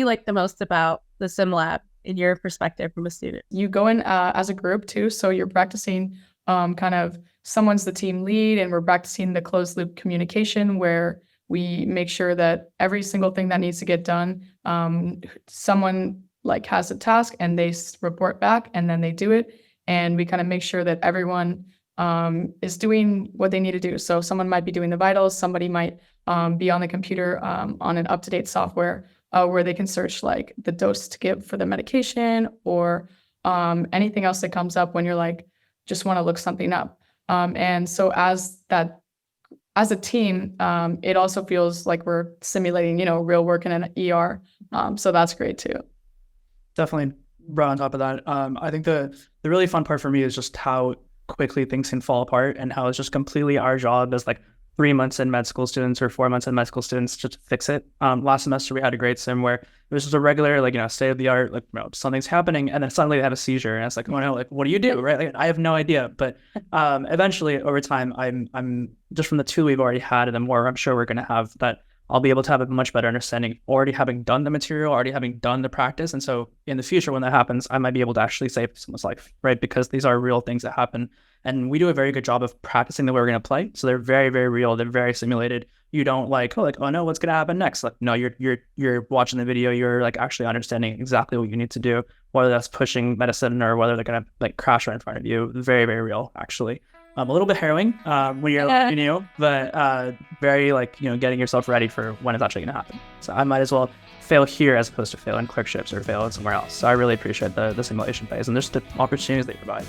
you like the most about the sim lab in your perspective from a student? You go in as a group too, so you're practicing kind of someone's the team lead, and we're practicing the closed loop communication where we make sure that every single thing that needs to get done, someone like has a task and they report back and then they do it, and we kind of make sure that everyone is doing what they need to do. So someone might be doing the vitals, somebody might be on the computer on an up-to-date software where they can search like the dose to give for the medication or anything else that comes up when you're like, just want to look something up. And so as a team, it also feels like we're simulating, real work in an ER. So that's great too. Definitely right on top of that. I think the really fun part for me is just how quickly things can fall apart and how it's just completely our job as like 3 months in med school students or 4 months in med school students just to fix it. Last semester we had a great sim where it was just a regular, state of the art, something's happening, and then suddenly they have a seizure, and it's like, oh no, what do you do, right? I have no idea. But eventually over time, I'm just from the 2 we've already had, and the more I'm sure we're going to have, that I'll be able to have a much better understanding, already having done the material, already having done the practice. And so in the future, when that happens, I might be able to actually save someone's life, right? Because these are real things that happen. And we do a very good job of practicing the way we're going to play. So they're very, very real. They're very simulated. You don't oh no, what's going to happen next? No, you're watching the video. You're actually understanding exactly what you need to do, whether that's pushing medicine or whether they're going to crash right in front of you. Very, very real, actually. A little bit harrowing when you're, but very getting yourself ready for when it's actually going to happen. So I might as well fail here as opposed to fail in clerkships or fail in somewhere else. So I really appreciate the simulation phase and just the opportunities they provide.